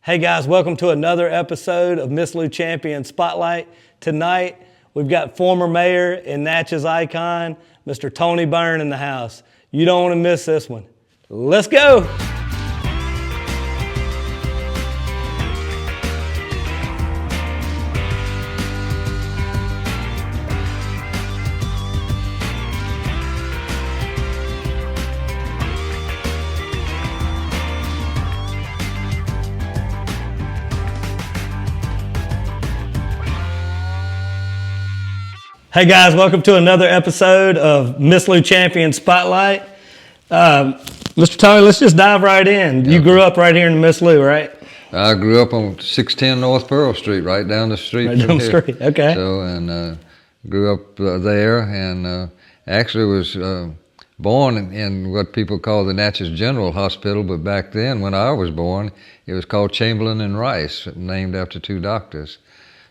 Hey guys, welcome to another episode of Miss Lou Champion Spotlight. Tonight, we've got former mayor and Natchez icon, Mr. Tony Byrne in the house. You don't want to miss this one. Let's go. Hey guys, welcome to another episode of Miss Lou Champion Spotlight. Mr. Tony, let's just dive right in. You grew up right here in Miss Lou, right? I grew up on 610 North Pearl Street, right down the street Right down the street, okay. So, and grew up there, and actually was born in what people call the Natchez General Hospital, but back then, when I was born, it was called Chamberlain and Rice, named after two doctors.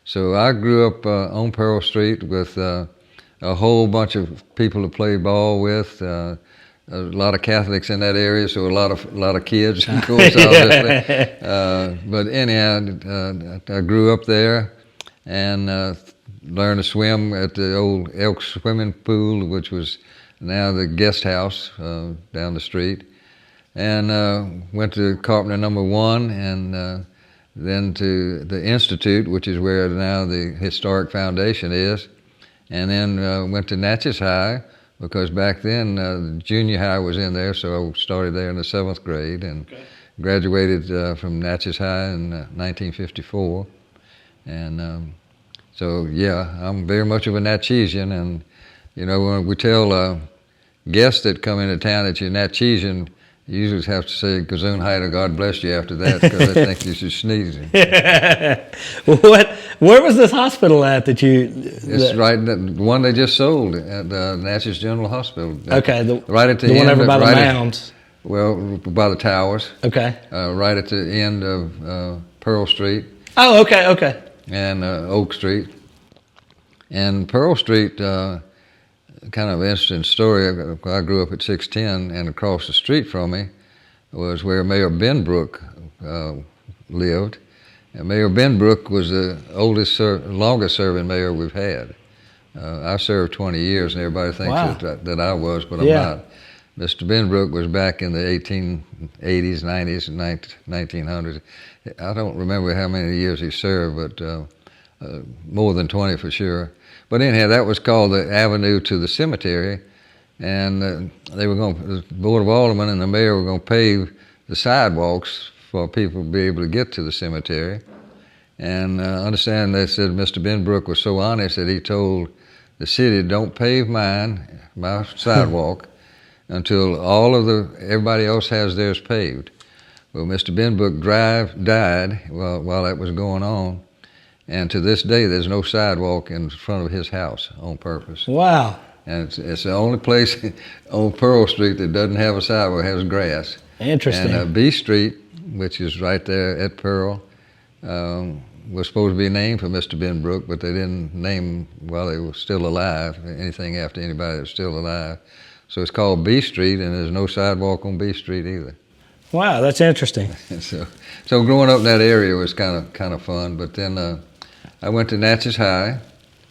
So I grew up on Pearl Street with a whole bunch of people to play ball with. A lot of Catholics in that area, so a lot of kids, of course, obviously. But anyhow, I grew up there and learned to swim at the old Elk swimming pool, which was now the guest house down the street, and went to Carpenter number 1 and then to the Institute, which is where now the Historic Foundation is, and then went to Natchez High, because back then the junior high was in there, so I started there in the 7th grade and graduated from Natchez High in 1954. And so, yeah, I'm very much of a Natchezian, and, you know, when we tell guests that come into town that you're Natchezian, you usually have to say Gazoon Height or God bless you after that, because I think you should sneeze. Where was this hospital at that you... It's right, the one they just sold at the Natchez General Hospital. Okay, right at the one end over by the mounds. Well, by the towers. Okay. Right at the end of Pearl Street. Oh, okay. And Oak Street. And Pearl Street, kind of an interesting story. I grew up at 610, and across the street from me was where Mayor Benbrook lived. And Mayor Benbrook was the longest serving mayor we've had. I served 20 years, and everybody thinks that I was, but I'm not. Mr. Benbrook was back in the 1880s, 90s, and 1900s. I don't remember how many years he served, but more than 20 for sure. But anyhow, that was called the Avenue to the Cemetery, and the Board of Aldermen and the mayor were going to pave the sidewalks for people to be able to get to the cemetery. And I understand they said Mr. Benbrook was so honest that he told the city, don't pave my sidewalk, until everybody else has theirs paved. Well, Mr. Benbrook died while that was going on. And to this day, there's no sidewalk in front of his house on purpose. Wow. And it's the only place on Pearl Street that doesn't have a sidewalk, has grass. Interesting. And B Street, which is right there at Pearl, was supposed to be named for Mr. Benbrook, but they didn't name while they were still alive, anything after anybody that was still alive. So it's called B Street, and there's no sidewalk on B Street either. Wow, that's interesting. So growing up in that area was kind of fun, but then I went to Natchez High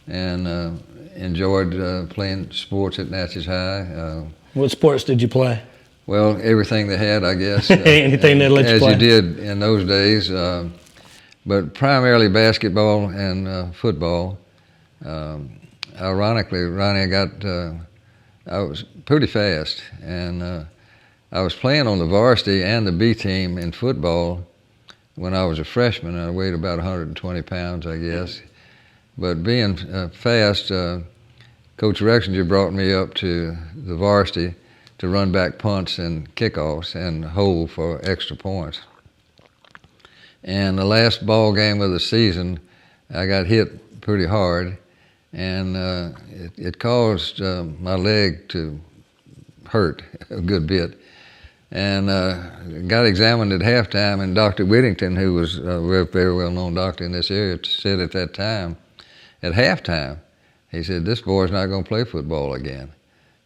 and enjoyed playing sports at Natchez High. What sports did you play? Well, everything they had, I guess. Anything they let you play? As you did in those days, but primarily basketball and football. Ironically, Ronnie, I was pretty fast, and I was playing on the varsity and the B team in football when I was a freshman. I weighed about 120 pounds, I guess. But being fast, Coach Rexinger brought me up to the varsity to run back punts and kickoffs and hold for extra points. And the last ball game of the season, I got hit pretty hard, and it caused my leg to hurt a good bit. And got examined at halftime, and Dr. Whittington, who was a very well-known doctor in this area, said at that time, at halftime, he said, this boy's not going to play football again.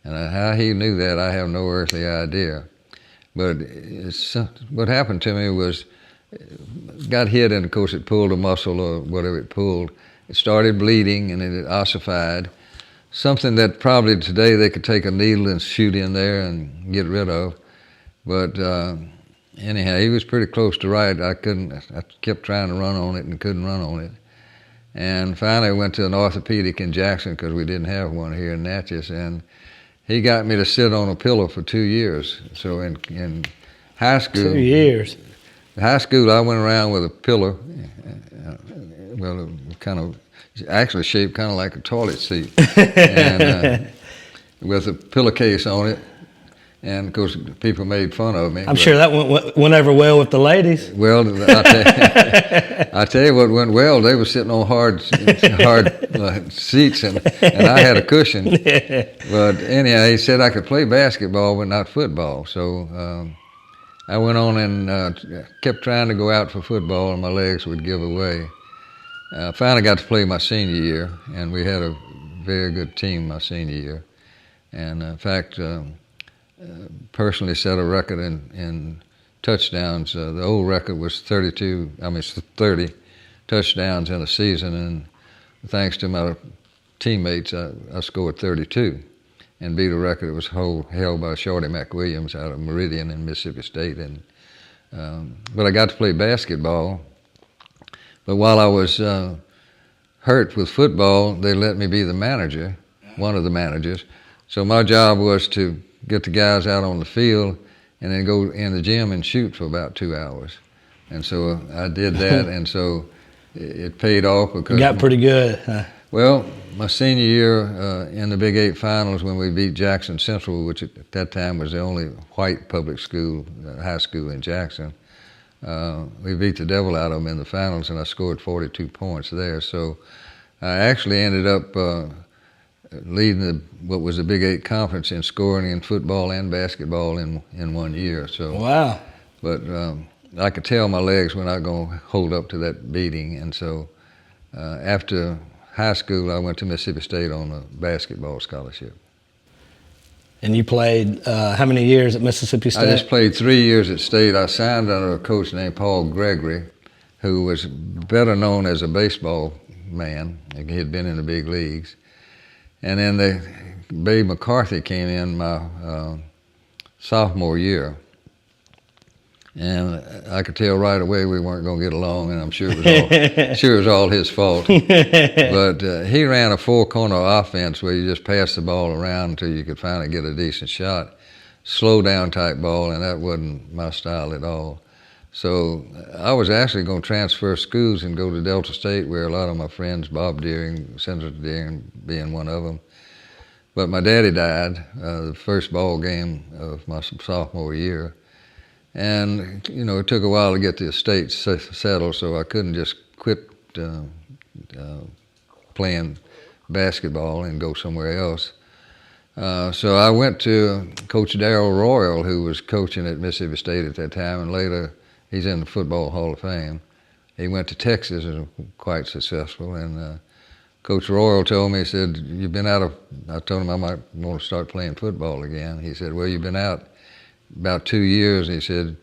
And how he knew that, I have no earthly idea. But what happened to me was got hit, and of course it pulled a muscle or whatever it pulled. It started bleeding, and it ossified. Something that probably today they could take a needle and shoot in there and get rid of. But anyhow, he was pretty close to right. I kept trying to run on it and couldn't run on it. And finally I went to an orthopedic in Jackson because we didn't have one here in Natchez, and he got me to sit on a pillow for 2 years. So in high school... 2 years. In high school, I went around with a pillow, well, kind of, actually shaped kind of like a toilet seat, and with a pillowcase on it. And of course, people made fun of me. I'm sure that went over well with the ladies. Well, I tell you what went well. They were sitting on hard seats, and I had a cushion. But anyhow, he said I could play basketball, but not football. So I went on and kept trying to go out for football, and my legs would give away. I finally got to play my senior year, and we had a very good team my senior year. And in fact, personally set a record in touchdowns. The old record was 30 touchdowns in a season, and thanks to my teammates, I scored 32 and beat a record that was held by Shorty McWilliams out of Meridian in Mississippi State. But I got to play basketball. But while I was hurt with football, they let me be the manager, one of the managers. So my job was to get the guys out on the field and then go in the gym and shoot for about 2 hours. And so I did that, and so it paid off because... You got pretty good, huh? Well, my senior year in the Big 8 finals when we beat Jackson Central, which at that time was the only white public school, high school in Jackson, we beat the devil out of them in the finals, and I scored 42 points there. So I actually ended up leading what was the Big 8 conference in scoring in football and basketball in 1 year. So wow! But I could tell my legs were not going to hold up to that beating, and so after high school, I went to Mississippi State on a basketball scholarship. And you played how many years at Mississippi State? I just played 3 years at State. I signed under a coach named Paul Gregory, who was better known as a baseball man. He had been in the big leagues. And then Babe McCarthy came in my sophomore year. And I could tell right away we weren't going to get along, and I'm sure it was all his fault. But he ran a four-corner offense where you just passed the ball around until you could finally get a decent shot. Slow-down type ball, and that wasn't my style at all. So I was actually going to transfer schools and go to Delta State, where a lot of my friends, Bob Deering, Senator Deering being one of them. But my daddy died the first ball game of my sophomore year. And, you know, it took a while to get the estate settled, so I couldn't just quit playing basketball and go somewhere else. So I went to Coach Darrell Royal, who was coaching at Mississippi State at that time, and later he's in the Football Hall of Fame. He went to Texas and was quite successful. And Coach Royal told me, he said, "You've been out of," I told him I might want to start playing football again. He said, "Well, you've been out about 2 years." He said,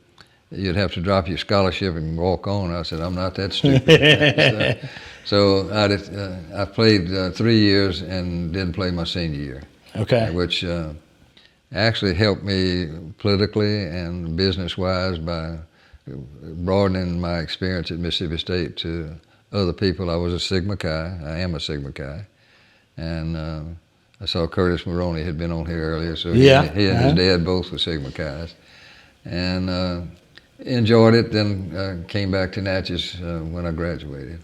"You'd have to drop your scholarship and walk on." I said, "I'm not that stupid." So I played 3 years and didn't play my senior year. Okay. Which actually helped me politically and business-wise by broadening my experience at Mississippi State to other people. I was a Sigma Chi. I am a Sigma Chi. And I saw Curtis Maroney had been on here earlier, so he and his dad both were Sigma Chi's. And enjoyed it, then came back to Natchez when I graduated.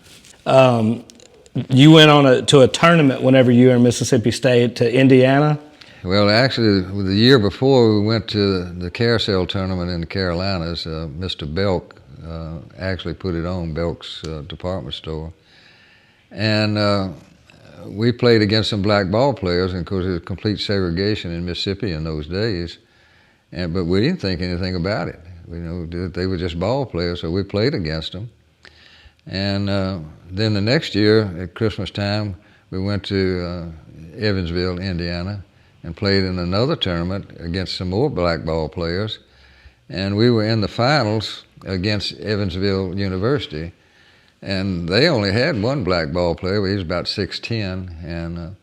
You went on to a tournament whenever you were in Mississippi State to Indiana? Well, actually, the year before we went to the carousel tournament in the Carolinas. Mr. Belk actually put it on, Belk's department store. And we played against some black ball players, and of course there was complete segregation in Mississippi in those days. But we didn't think anything about it. You know, they were just ball players, so we played against them. And then the next year at Christmas time, we went to Evansville, Indiana, and played in another tournament against some more black ball players. And we were in the finals, against Evansville University. And they only had one black ball player. He was about 6'10", and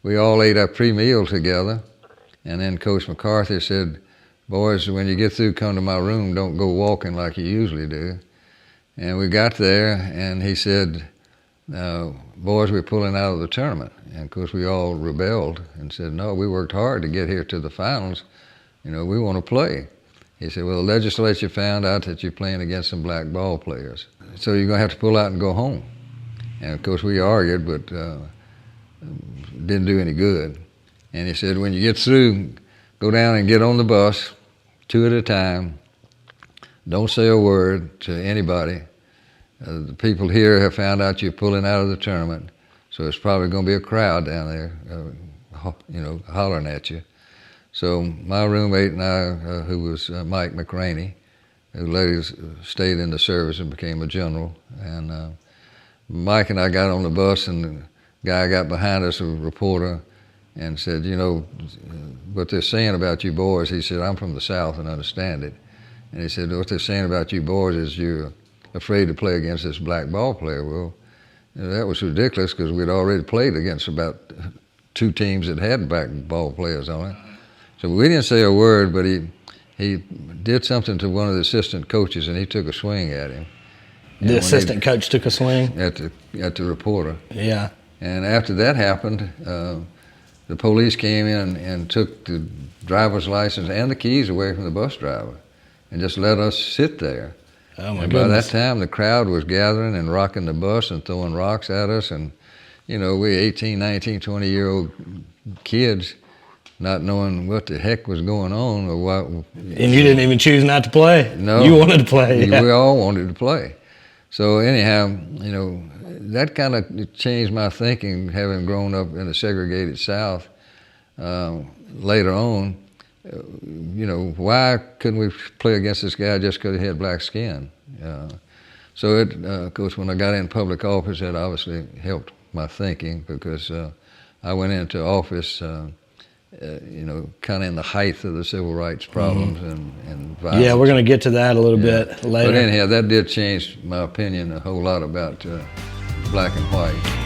we all ate our pre-meal together. And then Coach McCarthy said, "Boys, when you get through, come to my room. Don't go walking like you usually do." And we got there, and he said, "Boys, we're pulling out of the tournament." And of course, we all rebelled and said, "No, we worked hard to get here to the finals. You know, we want to play." He said, "Well, the legislature found out that you're playing against some black ball players, so you're going to have to pull out and go home." And of course, we argued, but didn't do any good. And he said, "When you get through, go down and get on the bus, 2 at a time. Don't say a word to anybody. The people here have found out you're pulling out of the tournament, so it's probably going to be a crowd down there, hollering at you." So my roommate and I, who was Mike McRaney, who later stayed in the service and became a general, and Mike and I got on the bus, and the guy got behind us, a reporter, and said, "You know, what they're saying about you boys," he said, "I'm from the South and understand it." And he said, "What they're saying about you boys is you're afraid to play against this black ball player." Well, that was ridiculous because we'd already played against about 2 teams that had black ball players on it. So we didn't say a word, but he did something to one of the assistant coaches, and he took a swing at him. The assistant coach took a swing? At the reporter. Yeah. And after that happened, the police came in and took the driver's license and the keys away from the bus driver and just let us sit there. Oh, my and goodness. By that time, the crowd was gathering and rocking the bus and throwing rocks at us. And, you know, we 18, 19, 20-year-old kids not knowing what the heck was going on or what. And you didn't even choose not to play? No. You wanted to play. Yeah. We all wanted to play. So anyhow, you know, that kind of changed my thinking, having grown up in the segregated South. Later on, you know, why couldn't we play against this guy just because he had black skin? So of course, when I got in public office, that obviously helped my thinking because I went into office, you know, kind of in the height of the civil rights problems and violence. Yeah, we're going to get to that a little bit later. But anyhow, that did change my opinion a whole lot about black and white.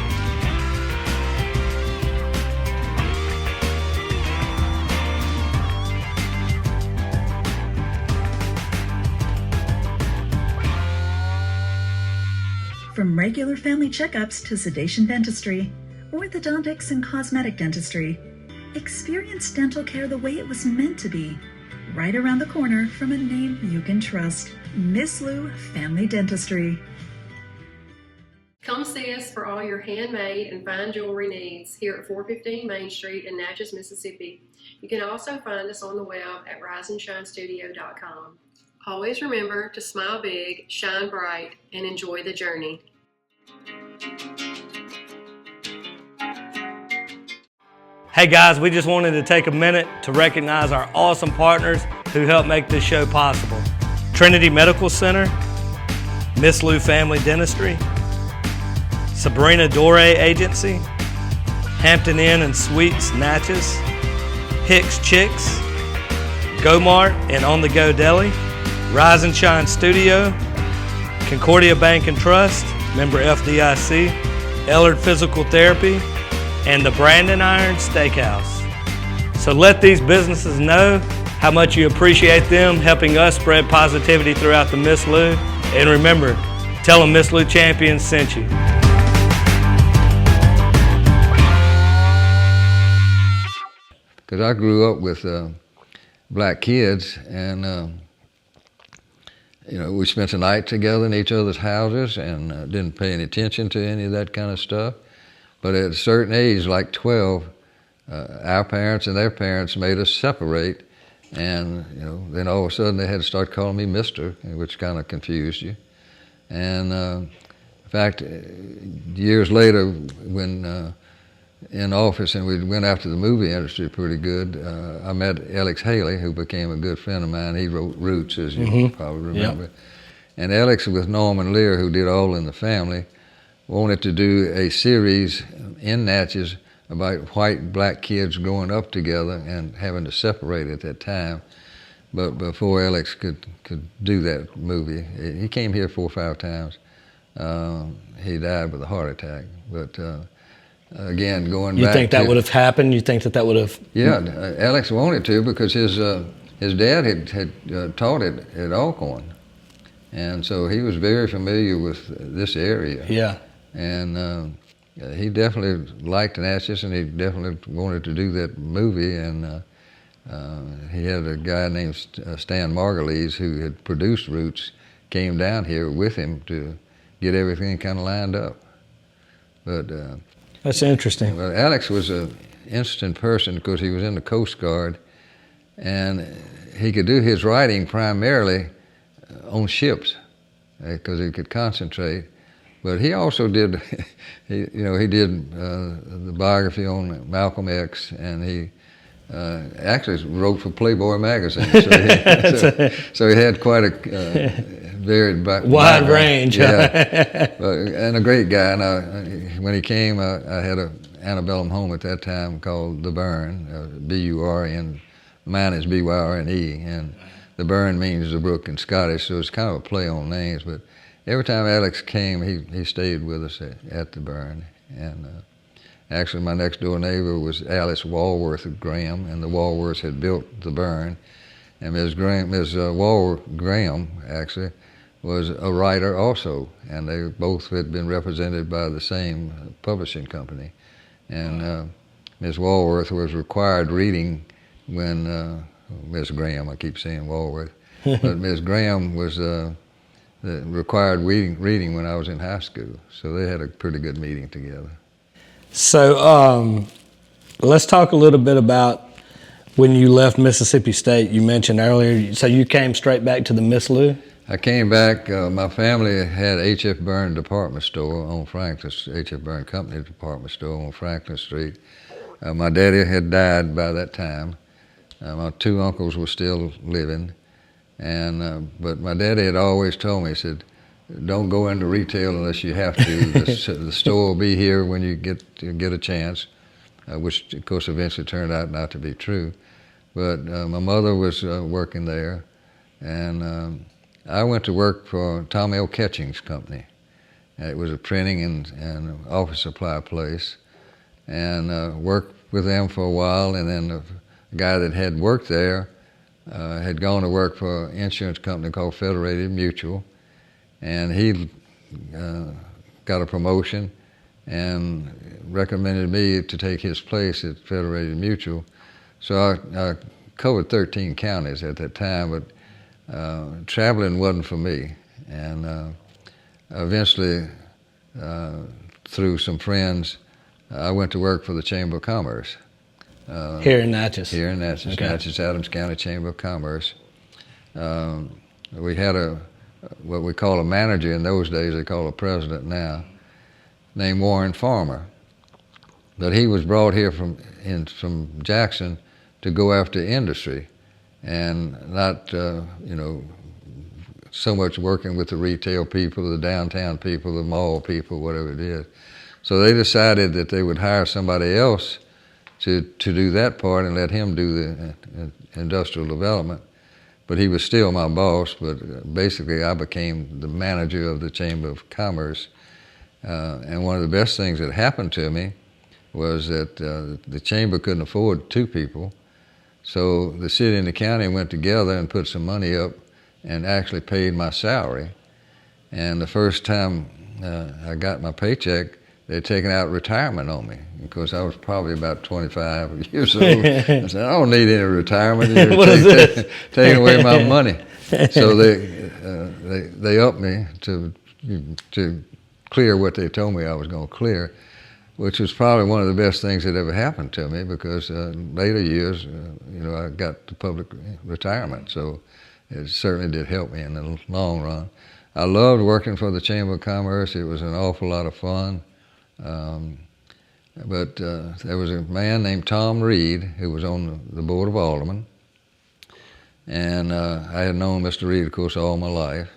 From regular family checkups to sedation dentistry, orthodontics and cosmetic dentistry, experience dental care the way it was meant to be, right around the corner from a name you can trust, Miss Lou Family Dentistry. Come see us for all your handmade and fine jewelry needs here at 415 Main Street in Natchez, Mississippi. You can also find us on the web at riseandshinestudio.com. Always remember to smile big, shine bright, and enjoy the journey. Hey guys, we just wanted to take a minute to recognize our awesome partners who help make this show possible. Trinity Medical Center, Miss Lou Family Dentistry, Sabrina Dore Agency, Hampton Inn and Suites Natchez, Hicks Chicks, Go-Mart and On The Go Deli, Rise and Shine Studio, Concordia Bank and Trust, member FDIC, Ellard Physical Therapy, and the Brandon Iron Steakhouse. So let these businesses know how much you appreciate them helping us spread positivity throughout the Miss Lou. And remember, tell them Miss Lou Champions sent you. Because I grew up with black kids, and you know, we spent the night together in each other's houses and didn't pay any attention to any of that kind of stuff. But at a certain age, like 12, our parents and their parents made us separate, and you know, then all of a sudden they had to start calling me Mister, which kind of confused you. And in fact, years later, when in office and we went after the movie industry pretty good, I met Alex Haley, who became a good friend of mine. He wrote Roots, as you probably remember. Yep. And Alex, with Norman Lear, who did All in the Family, wanted to do a series in Natchez about white black kids growing up together and having to separate at that time. But before Alex could do that movie, he came here 4 or 5 times. He died with a heart attack. But again, going back, you think that would have happened? You think that would have? Yeah, Alex wanted to because his dad had taught at Alcorn, and so he was very familiar with this area. Yeah. And he definitely liked Natchez, and he definitely wanted to do that movie. And he had a guy named Stan Margulies who had produced Roots, came down here with him to get everything kind of lined up. But that's interesting. well, Alex was an interesting person because he was in the Coast Guard, and he could do his writing primarily on ships because he could concentrate. But he also did, he did the biography on Malcolm X, and he actually wrote for Playboy magazine. So he had quite a varied wide range. Yeah, and a great guy. And when he came, I had a antebellum home at that time called the Byrne, B-U-R-N. Mine is B-Y-R-N-E, and the Byrne means the brook in Scottish, so it's kind of a play on names. But every time Alex came, he stayed with us at the Byrne. And actually, my next door neighbor was Alice Walworth of Graham, and the Walworths had built the Byrne. And Ms. Walworth Graham, actually, was a writer also, and they both had been represented by the same publishing company. And Ms. Walworth was required reading when Ms. Graham, I keep saying Walworth, but Ms. Graham was the required reading when I was in high school. So they had a pretty good meeting together. So let's talk a little bit about when you left Mississippi State. You mentioned earlier, so you came straight back to the Miss Lou? I came back. My family had H.F. Byrne department store on Franklin, H.F. Byrne Company department store on Franklin Street. My daddy had died by that time. My 2 uncles were still living, and but my daddy had always told me, he said, "Don't go into retail unless you have to. The store will be here when you get a chance," which of course eventually turned out not to be true. But my mother was working there, and I went to work for Tom L. Ketching's company. It was a printing and office supply place, and worked with them for a while. And then the guy that had worked there had gone to work for an insurance company called Federated Mutual, and he got a promotion and recommended me to take his place at Federated Mutual. So I covered 13 counties at that time, but traveling wasn't for me. And eventually, through some friends, I went to work for the Chamber of Commerce. Here in Natchez? Here in Natchez, Okay. Natchez Adams County Chamber of Commerce. We had what we call a manager in those days, they call a president now, named Warren Farmer. But he was brought here from Jackson to go after industry, and not so much working with the retail people, the downtown people, the mall people, whatever it is. So they decided that they would hire somebody else to do that part and let him do the industrial development. But he was still my boss, but basically I became the manager of the Chamber of Commerce. And one of the best things that happened to me was that the Chamber couldn't afford 2 people. So the city and the county went together and put some money up and actually paid my salary. And the first time I got my paycheck, they'd taken out retirement on me. Of course, I was probably about 25 years old. I said, "I don't need any retirement. You're taking away my money." So they upped me to clear what they told me I was going to clear, which was probably one of the best things that ever happened to me, because later years, I got the public retirement. So it certainly did help me in the long run. I loved working for the Chamber of Commerce. It was an awful lot of fun. But there was a man named Tom Reed who was on the Board of Aldermen. And I had known Mr. Reed, of course, all my life.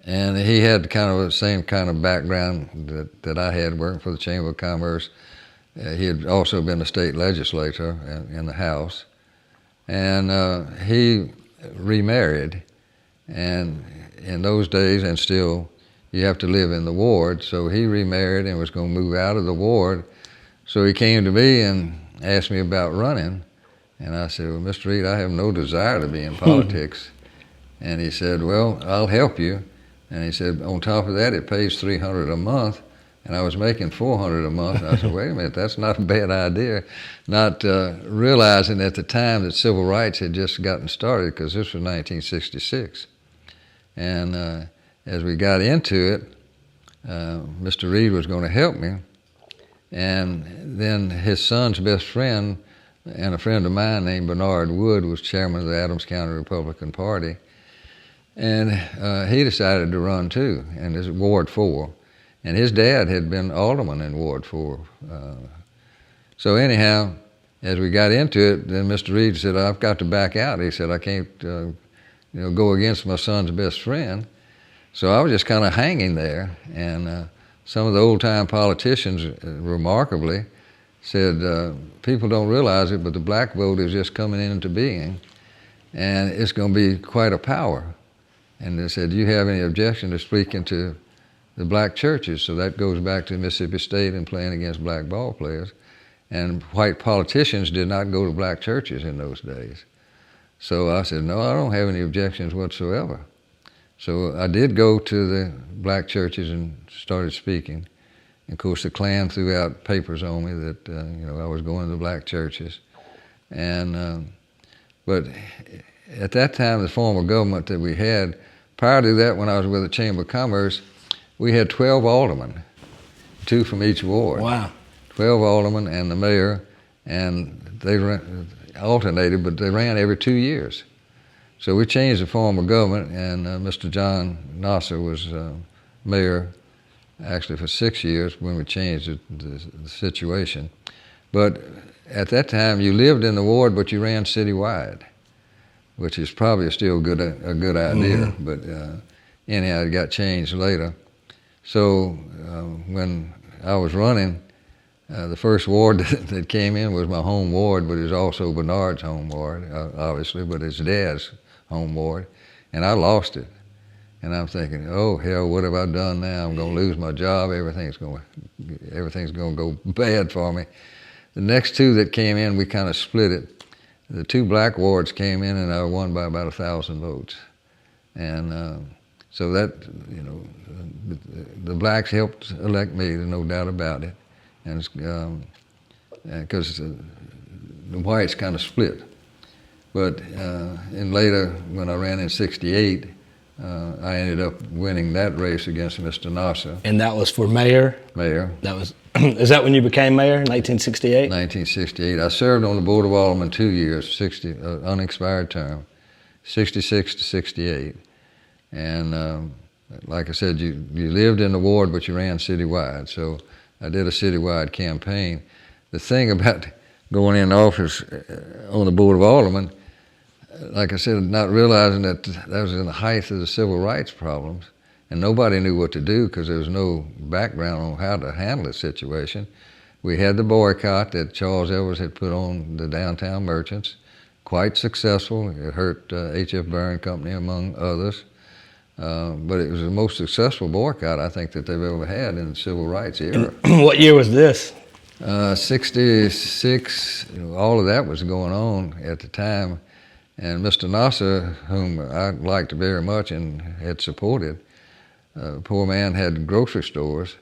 And he had kind of the same kind of background that I had working for the Chamber of Commerce. He had also been a state legislator in the House. and he remarried. And in those days, and still, you have to live in the ward. So he remarried and was going to move out of the ward. So he came to me and asked me about running. And I said, well, Mr. Reed, I have no desire to be in politics. And he said, well, I'll help you. And he said, on top of that, it pays $300 a month. And I was making $400 a month. And I said, wait a minute, that's not a bad idea. Not realizing at the time that civil rights had just gotten started, because this was 1966. And as we got into it, Mr. Reed was going to help me. And then his son's best friend and a friend of mine named Bernard Wood was chairman of the Adams County Republican Party. And he decided to run too, and this is Ward 4. And his dad had been alderman in Ward 4. So anyhow, as we got into it, then Mr. Reed said, I've got to back out. He said, I can't go against my son's best friend. So I was just kind of hanging there. And some of the old-time politicians, remarkably, said, people don't realize it, but the black vote is just coming into being, and it's going to be quite a power. And they said, do you have any objection to speaking to the black churches? So that goes back to Mississippi State and playing against black ball players. And white politicians did not go to black churches in those days. So I said, no, I don't have any objections whatsoever. So I did go to the black churches and started speaking. And of course, the Klan threw out papers on me that I was going to the black churches. And but at that time, the form of government that we had, prior to that, when I was with the Chamber of Commerce, we had 12 aldermen, 2 from each ward. Wow. 12 aldermen and the mayor, and they alternated, but they ran every 2 years. So we changed the form of government, and Mr. John Nasser was mayor actually for 6 years when we changed the situation. But at that time, you lived in the ward, but you ran citywide, which is probably still a good idea, but anyhow, it got changed later. So when I was running, the first ward that came in was my home ward, but it was also Bernard's home ward, obviously, but his dad's home ward, and I lost it. And I'm thinking, oh hell, what have I done now? I'm going to lose my job. Everything's going to go bad for me. The next 2 that came in, we kind of split it. The 2 black wards came in, and I won by about 1,000 votes. And so that, the blacks helped elect me, there's no doubt about it. And because the whites kind of split. But and later, when I ran in '68, I ended up winning that race against Mr. Nasser. And that was for mayor? Mayor. That was. Is that when you became mayor, 1968? 1968. I served on the Board of Aldermen 2 years, unexpired term, 66 to 68. And like I said, you lived in the ward, but you ran citywide. So I did a citywide campaign. The thing about going in office on the Board of Aldermen, like I said, not realizing that that was in the height of the civil rights problems, and nobody knew what to do because there was no background on how to handle the situation. We had the boycott that Charles Evers had put on the downtown merchants, quite successful. It hurt H.F. Byrne Company, among others. But it was the most successful boycott, I think, that they've ever had in the civil rights era. What year was this? 66, all of that was going on at the time. And Mr. Nasser, whom I liked very much and had supported, poor man had grocery stores.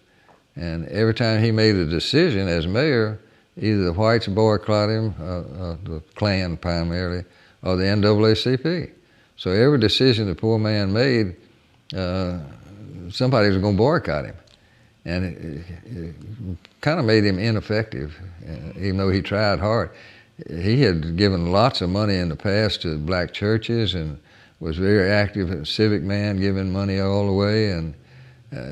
And every time he made a decision as mayor, either the whites boycotted him, the Klan primarily, or the NAACP. So every decision the poor man made, somebody was going to boycott him. And it kind of made him ineffective, even though he tried hard. He had given lots of money in the past to black churches and was very active as a civic man, giving money all the way. And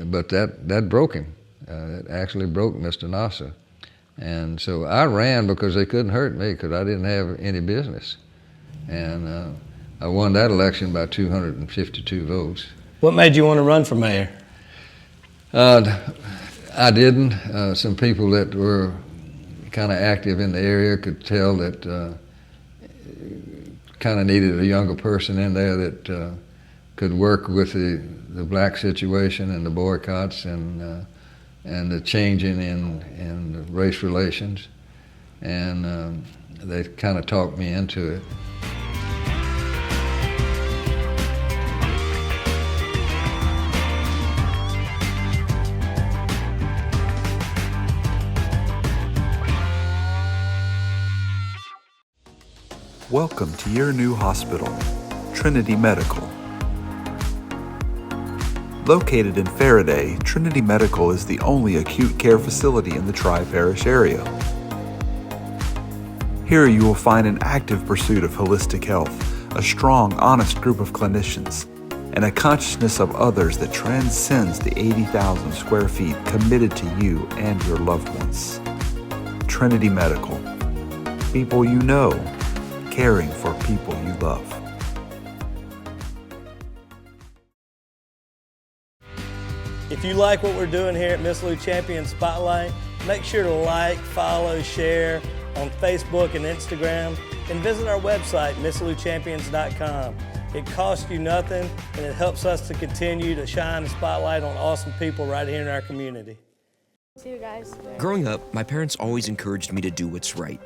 but that broke him. It actually broke Mr. Nasser. And so I ran because they couldn't hurt me because I didn't have any business. And I won that election by 252 votes. What made you want to run for mayor? I didn't. Some people that were kind of active in the area could tell that kind of needed a younger person in there that could work with the black situation and the boycotts and the changing in race relations. And they kind of talked me into it. Welcome to your new hospital, Trinity Medical. Located in Faraday, Trinity Medical is the only acute care facility in the Tri-Parish area. Here you will find an active pursuit of holistic health, a strong, honest group of clinicians, and a consciousness of others that transcends the 80,000 square feet committed to you and your loved ones. Trinity Medical. People you know, caring for people you love. If you like what we're doing here at Miss Lou Champion Spotlight, make sure to like, follow, share on Facebook and Instagram, and visit our website, MissLouChampions.com. It costs you nothing, and it helps us to continue to shine the spotlight on awesome people right here in our community. See you guys. Growing up, my parents always encouraged me to do what's right,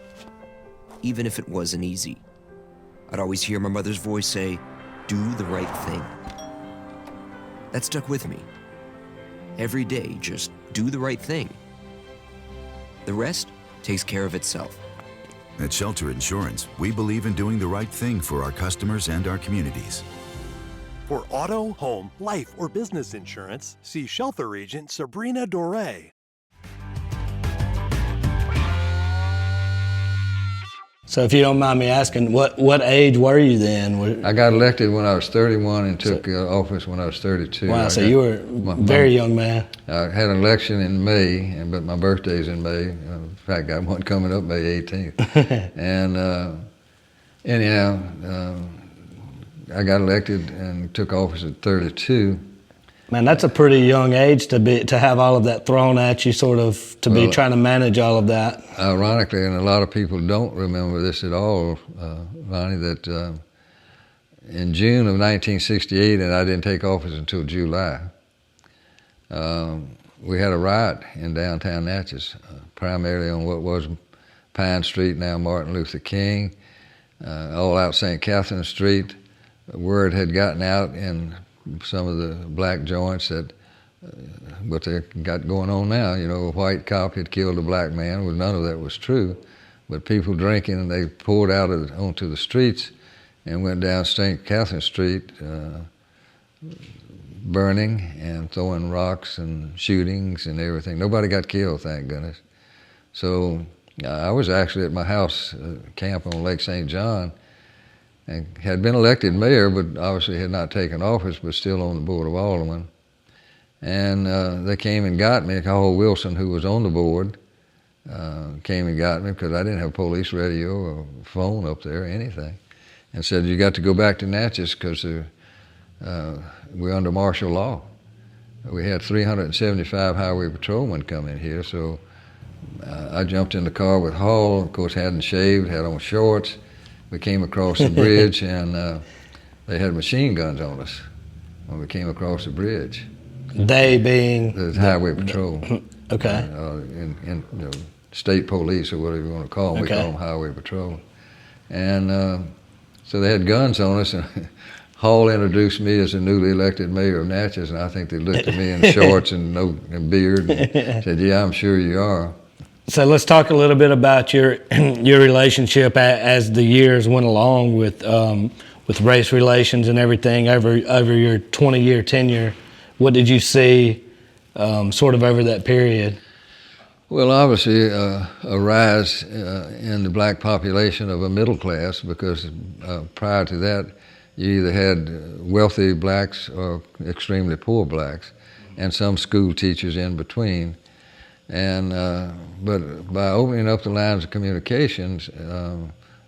even if it wasn't easy. I'd always hear my mother's voice say, "Do the right thing." That stuck with me. Every day, just do the right thing. The rest takes care of itself. At Shelter Insurance, we believe in doing the right thing for our customers and our communities. For auto, home, life, or business insurance, see Shelter Agent Sabrina Doré. So if you don't mind me asking, what age were you then? I got elected when I was 31 and took office when I was 32. Wow, so you were a very young man. I had an election in May, but my birthday's in May. In fact, I got one coming up May 18th. And anyhow, I got elected and took office at 32. Man, that's a pretty young age to have all of that thrown at you, sort of, to be trying to manage all of that. Ironically, and a lot of people don't remember this at all, Ronnie, that in June of 1968, and I didn't take office until July, we had a riot in downtown Natchez, primarily on what was Pine Street, now Martin Luther King, all out St. Catherine Street. Word had gotten out in some of the black joints that what they got going on now, you know, a white cop had killed a black man. Well, none of that was true, but people drinking, and they poured out onto the streets and went down St. Catherine Street, burning and throwing rocks and shootings and everything. Nobody got killed, thank goodness. So I was actually at my house camp on Lake St. John, and had been elected mayor, but obviously had not taken office, but still on the Board of Aldermen. And they came and got me. Carl Wilson, who was on the board, came and got me because I didn't have police radio or phone up there or anything, and said, "You got to go back to Natchez because we're under martial law." We had 375 highway patrolmen come in here, so I jumped in the car with Hall, of course hadn't shaved, had on shorts. We came across the bridge, and they had machine guns on us when we came across the bridge. They being? The highway patrol. Okay. In you know, state police or whatever you want to call them. Okay. We call them highway patrol. And so they had guns on us, and Hall introduced me as the newly elected mayor of Natchez, and I think they looked at me in shorts and beard and said, "Yeah, I'm sure you are." So let's talk a little bit about your relationship as the years went along with race relations and everything over your 20-year tenure. What did you see sort of over that period? Well, obviously a rise in the black population of a middle class, because prior to that you either had wealthy blacks or extremely poor blacks, and some school teachers in between. And but by opening up the lines of communications,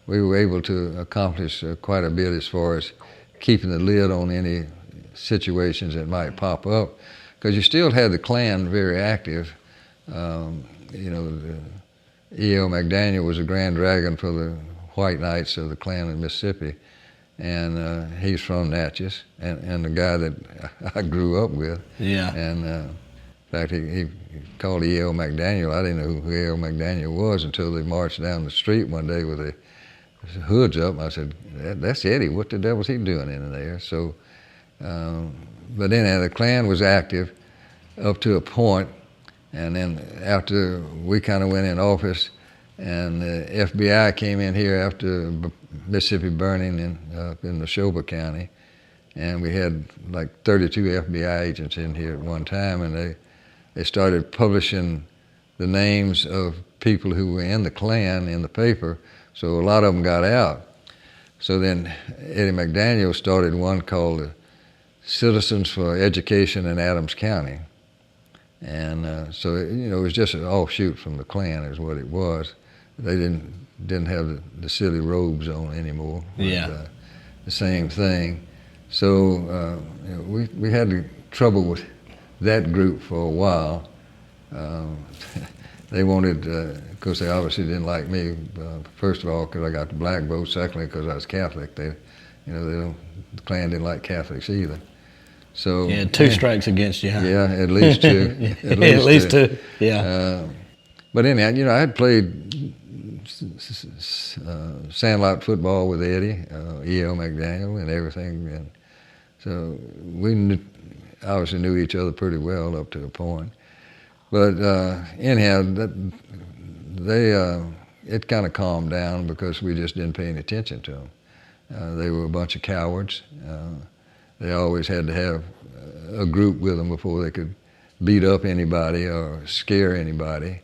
we were able to accomplish quite a bit as far as keeping the lid on any situations that might pop up, because you still had the Klan very active. You know, E.L. McDaniel was a Grand Dragon for the White Knights of the Klan in Mississippi, and he's from Natchez, and the guy that I grew up with. Yeah. And in fact, he called E.L. McDaniel. I didn't know who E.L. McDaniel was until they marched down the street one day with their hoods up. I said, "That's Eddie. What the devil's he doing in there?" So, but then the Klan was active up to a point, and then after we kind of went in office, and the FBI came in here after Mississippi burning in Neshoba County, and we had like 32 FBI agents in here at one time, and they started publishing the names of people who were in the Klan in the paper, so a lot of them got out. So then Eddie McDaniel started one called the Citizens for Education in Adams County. And so, it was just an offshoot from the Klan is what it was. They didn't have the silly robes on anymore. Yeah. But, the same thing. So we had trouble with that group for a while. They wanted, of course, they obviously didn't like me. First of all, because I got the black vote. Secondly, because I was Catholic. The Klan didn't like Catholics either. So yeah, two strikes against you. Huh? Yeah, at least two. At least two. Yeah. But anyhow, I had played sandlot football with Eddie, E.L. McDaniel, and everything, and so we obviously knew each other pretty well up to a point. But anyhow, it kind of calmed down because we just didn't pay any attention to them. They were a bunch of cowards. They always had to have a group with them before they could beat up anybody or scare anybody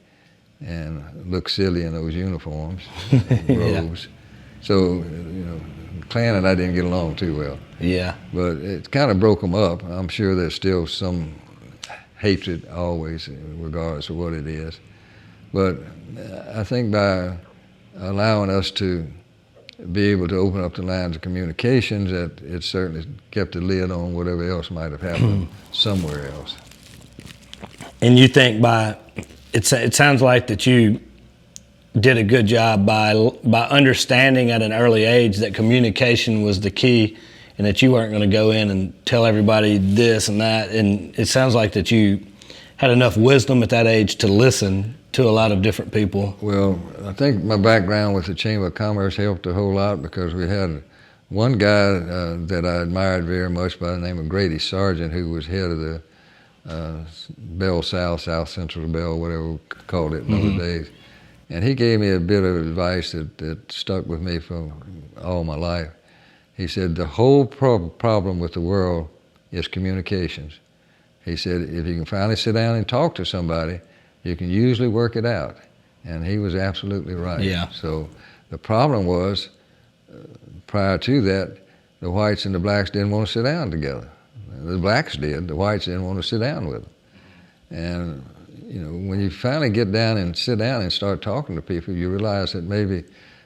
and look silly in those uniforms, robes. Yeah. So, Klan and I didn't get along too well. Yeah. But it kind of broke them up. I'm sure there's still some hatred always, regardless of what it is. But I think by allowing us to be able to open up the lines of communications, that it certainly kept a lid on whatever else might have happened somewhere else. And you think it sounds like that you did a good job by understanding at an early age that communication was the key, and that you weren't going to go in and tell everybody this and that. And it sounds like that you had enough wisdom at that age to listen to a lot of different people. Well, I think my background with the Chamber of Commerce helped a whole lot, because we had one guy that I admired very much by the name of Grady Sargent, who was head of the Bell South Central Bell, whatever we called it in those days. And he gave me a bit of advice that stuck with me for all my life. He said, the whole problem with the world is communications. He said, if you can finally sit down and talk to somebody, you can usually work it out. And he was absolutely right. Yeah. So the problem was, prior to that, the whites and the blacks didn't want to sit down together. The blacks did, the whites didn't want to sit down with them. And when you finally get down and sit down and start talking to people, you realize that maybe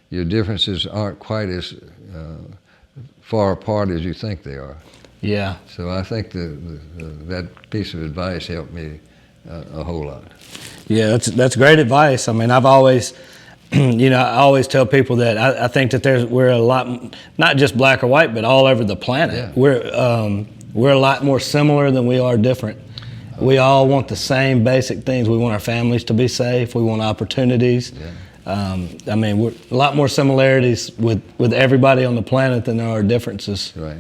your differences aren't quite as far apart as you think they are. Yeah. So I think that piece of advice helped me a whole lot. Yeah, that's great advice. I mean, I've always, I always tell people that I think that we're a lot, not just black or white, but all over the planet. Yeah. We're a lot more similar than we are different. We all want the same basic things. We want our families to be safe. We want opportunities. Yeah. We're a lot more similarities with everybody on the planet than there are differences. Right.